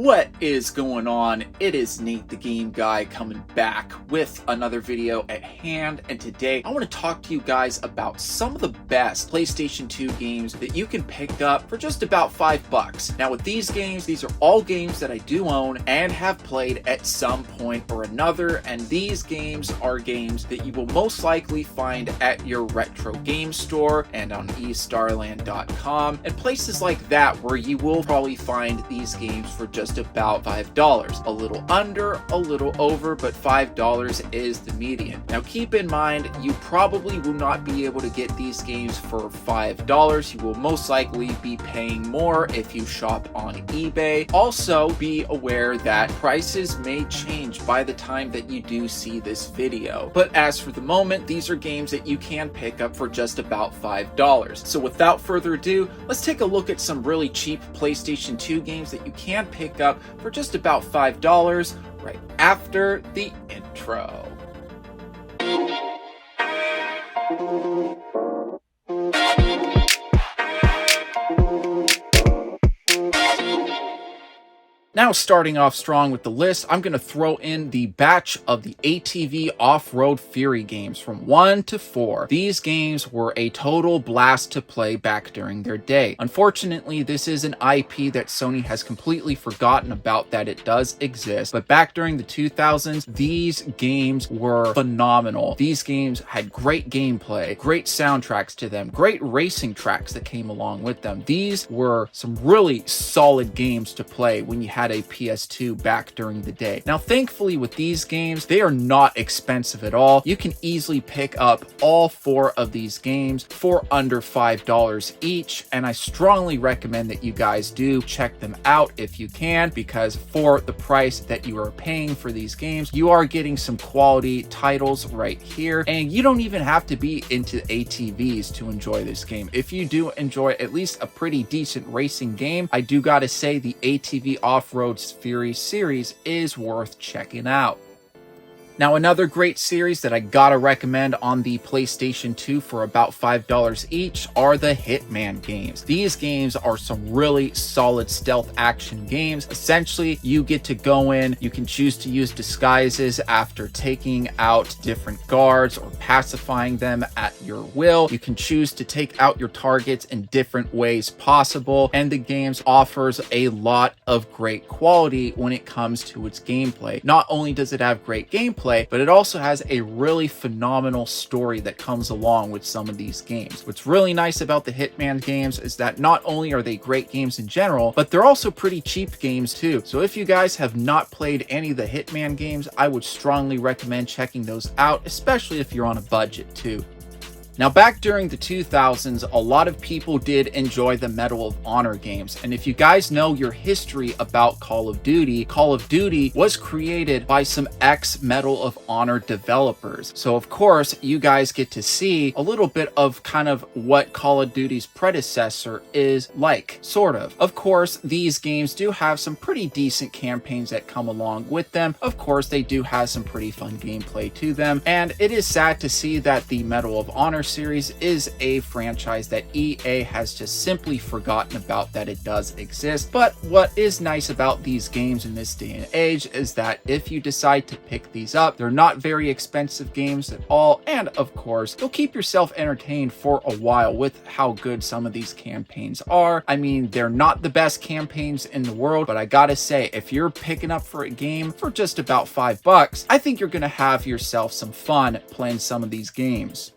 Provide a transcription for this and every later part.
What is going on? It is Nate the Game Guy coming back with another video at hand, and today I want to talk to you guys about some of the best PlayStation 2 games that you can pick up for just about $5. Now with these games, these are all games that I do own and have played at some point or another, and these games are games that you will most likely find at your retro game store and on eStarland.com and places like that where you will probably find these games for just about $5. A little under, a little over, but $5 is the median. Now keep in mind, you probably will not be able to get these games for $5. You will most likely be paying more if you shop on eBay. Also, be aware that prices may change by the time that you do see this video. But as for the moment, these are games that you can pick up for just about $5. So without further ado, let's take a look at some really cheap PlayStation 2 games that you can pick up for just about $5 right after the intro. Now starting off strong with the list, I'm going to throw in the batch of the ATV Off-Road Fury games from 1 to 4. These games were a total blast to play back during their day. Unfortunately, this is an IP that Sony has completely forgotten about that it does exist, but back during the 2000s, these games were phenomenal. These games had great gameplay, great soundtracks to them, great racing tracks that came along with them. These were some really solid games to play when you had a PS2 back during the day. Now, thankfully with these games, they are not expensive at all. You can easily pick up all 4 of these games for under $5 each, and I strongly recommend that you guys do check them out if you can, because for the price that you are paying for these games, you are getting some quality titles right here, and you don't even have to be into ATVs to enjoy this game. If you do enjoy at least a pretty decent racing game, I do gotta say the ATV Off-Road Fury series is worth checking out. Now, another great series that I gotta recommend on the PlayStation 2 for about $5 each are the Hitman games. These games are some really solid stealth action games. Essentially, you get to go in, you can choose to use disguises after taking out different guards or pacifying them at your will. You can choose to take out your targets in different ways possible, and the games offers a lot of great quality when it comes to its gameplay. Not only does it have great gameplay, but it also has a really phenomenal story that comes along with some of these games. What's really nice about the Hitman games is that not only are they great games in general, but they're also pretty cheap games too. So if you guys have not played any of the Hitman games, I would strongly recommend checking those out, especially if you're on a budget too. Now, back during the 2000s, a lot of people did enjoy the Medal of Honor games. And if you guys know your history about Call of Duty was created by some ex-Medal of Honor developers. So of course, you guys get to see a little bit of kind of what Call of Duty's predecessor is like, sort of. Of course, these games do have some pretty decent campaigns that come along with them. Of course, they do have some pretty fun gameplay to them. And it is sad to see that the Medal of Honor series is a franchise that EA has just simply forgotten about that it does exist. But what is nice about these games in this day and age is that if you decide to pick these up, they're not very expensive games at all, and of course you'll keep yourself entertained for a while with how good some of these campaigns are. I mean, they're not the best campaigns in the world, but I gotta say, if you're picking up for a game for just about $5, I think you're gonna have yourself some fun playing some of these games.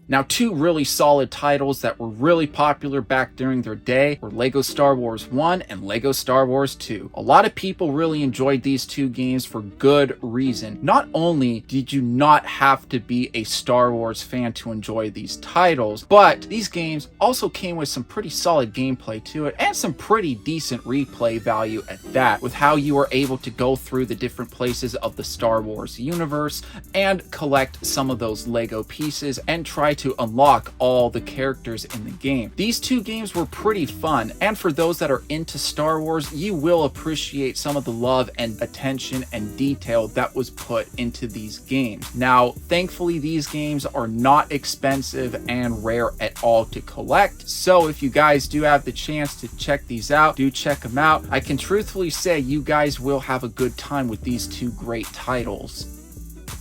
Now, 2 really solid titles that were really popular back during their day were LEGO Star Wars 1 and LEGO Star Wars 2. A lot of people really enjoyed these 2 games for good reason. Not only did you not have to be a Star Wars fan to enjoy these titles, but these games also came with some pretty solid gameplay to it and some pretty decent replay value at that, with how you were able to go through the different places of the Star Wars universe and collect some of those LEGO pieces and try to unlock all the characters in the game. These two games were pretty fun, and for those that are into Star Wars, you will appreciate some of the love and attention and detail that was put into these games. Now, thankfully, these games are not expensive and rare at all to collect, so if you guys do have the chance to check these out, do check them out. I can truthfully say you guys will have a good time with these two great titles.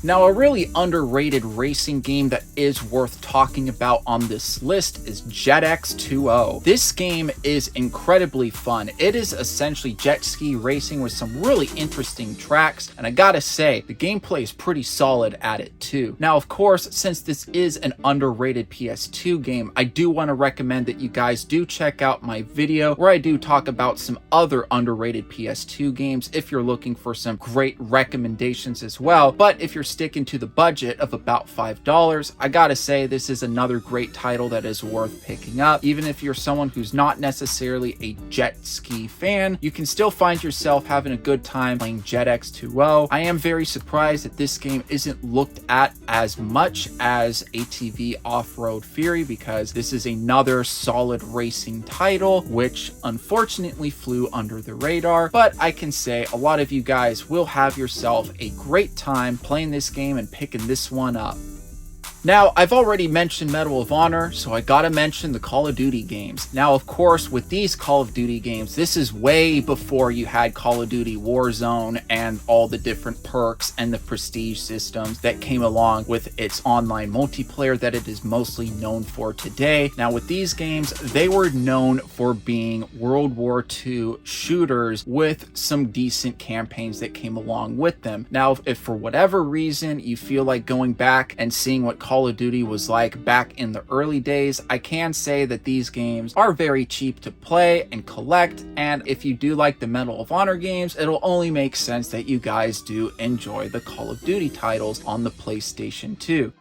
Now, a really underrated racing game that is worth talking about on this list is JetX 2.0. This game is incredibly fun. It is essentially jet ski racing with some really interesting tracks, and I gotta say, the gameplay is pretty solid at it too. Now, of course, since this is an underrated PS2 game, I do want to recommend that you guys do check out my video where I do talk about some other underrated PS2 games if you're looking for some great recommendations as well. But if you're sticking to the budget of about $5, I gotta say this is another great title that is worth picking up. Even if you're someone who's not necessarily a jet ski fan, you can still find yourself having a good time playing JetX 2.0. I am very surprised that this game isn't looked at as much as ATV Off-Road Fury, because this is another solid racing title which unfortunately flew under the radar, but I can say a lot of you guys will have yourself a great time playing this game and picking this one up. Now, I've already mentioned Medal of Honor, so I gotta mention the Call of Duty games. Now, of course, with these Call of Duty games, this is way before you had Call of Duty Warzone and all the different perks and the prestige systems that came along with its online multiplayer that it is mostly known for today. Now, with these games, they were known for being World War II shooters with some decent campaigns that came along with them. Now, if for whatever reason you feel like going back and seeing what Call of Duty was like back in the early days, I can say that these games are very cheap to play and collect, and if you do like the Medal of Honor games, it'll only make sense that you guys do enjoy the Call of Duty titles on the PlayStation 2.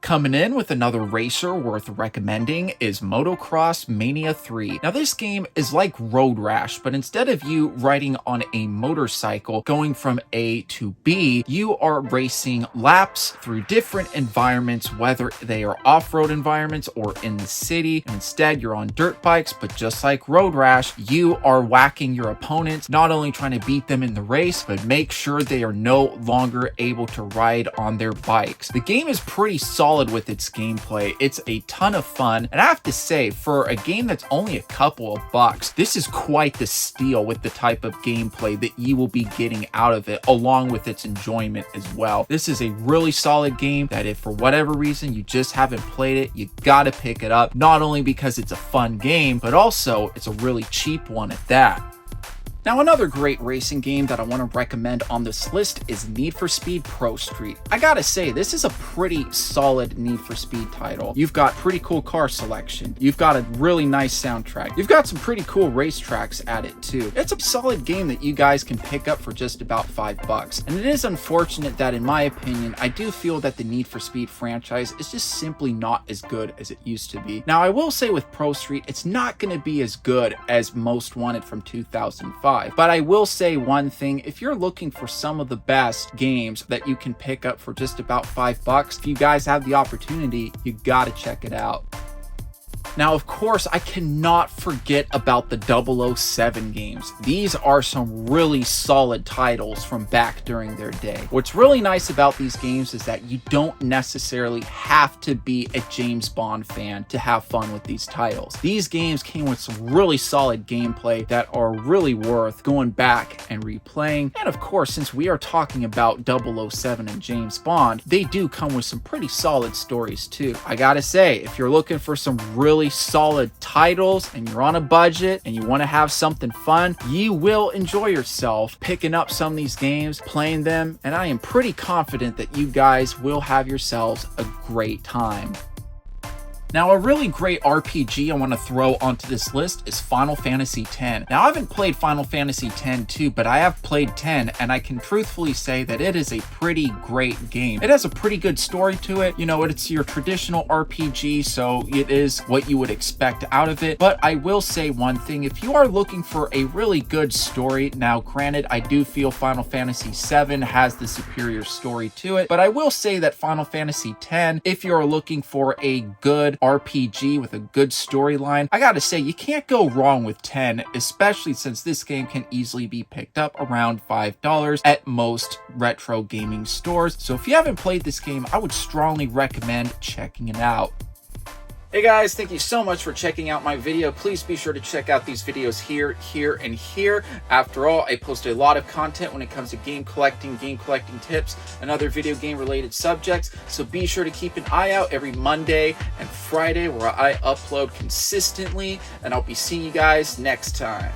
Coming in with another racer worth recommending is Motocross Mania 3. Now, this game is like Road Rash, but instead of you riding on a motorcycle going from A to B, you are racing laps through different environments, whether they are off-road environments or in the city. And instead, you're on dirt bikes, but just like Road Rash, you are whacking your opponents, not only trying to beat them in the race, but make sure they are no longer able to ride on their bikes. The game is pretty solid with its gameplay. It's a ton of fun, and I have to say, for a game that's only a couple of bucks, this is quite the steal with the type of gameplay that you will be getting out of it, along with its enjoyment as well. This is a really solid game that if for whatever reason you just haven't played it, you gotta pick it up, not only because it's a fun game, but also it's a really cheap one at that. Now, another great racing game that I want to recommend on this list is Need for Speed Pro Street. I gotta say, this is a pretty solid Need for Speed title. You've got pretty cool car selection. You've got a really nice soundtrack. You've got some pretty cool racetracks at it too. It's a solid game that you guys can pick up for just about $5. And it is unfortunate that, in my opinion, I do feel that the Need for Speed franchise is just simply not as good as it used to be. Now, I will say with Pro Street, it's not going to be as good as Most Wanted from 2005. But I will say one thing: if you're looking for some of the best games that you can pick up for just about $5, if you guys have the opportunity, you gotta check it out. Now, of course, I cannot forget about the 007 games. These are some really solid titles from back during their day. What's really nice about these games is that you don't necessarily have to be a James Bond fan to have fun with these titles. These games came with some really solid gameplay that are really worth going back and replaying. And of course, since we are talking about 007 and James Bond, they do come with some pretty solid stories too. I gotta say, if you're looking for some really solid titles and you're on a budget and you want to have something fun, you will enjoy yourself picking up some of these games, playing them, and I am pretty confident that you guys will have yourselves a great time. Now, a really great RPG I want to throw onto this list is Final Fantasy X. Now, I haven't played Final Fantasy X-2, but I have played 10, and I can truthfully say that it is a pretty great game. It has a pretty good story to it. You know, it's your traditional RPG, so it is what you would expect out of it. But I will say one thing, if you are looking for a really good story, now granted, I do feel Final Fantasy VII has the superior story to it, but I will say that Final Fantasy X, if you're looking for a good RPG with a good storyline, I gotta say, you can't go wrong with 10, especially since this game can easily be picked up around $5 at most retro gaming stores. So if you haven't played this game, I would strongly recommend checking it out. Hey guys, thank you so much for checking out my video. Please be sure to check out these videos here, and here. After all, I post a lot of content when it comes to game collecting tips, and other video game related subjects. So be sure to keep an eye out every Monday and Friday where I upload consistently, and I'll be seeing you guys next time.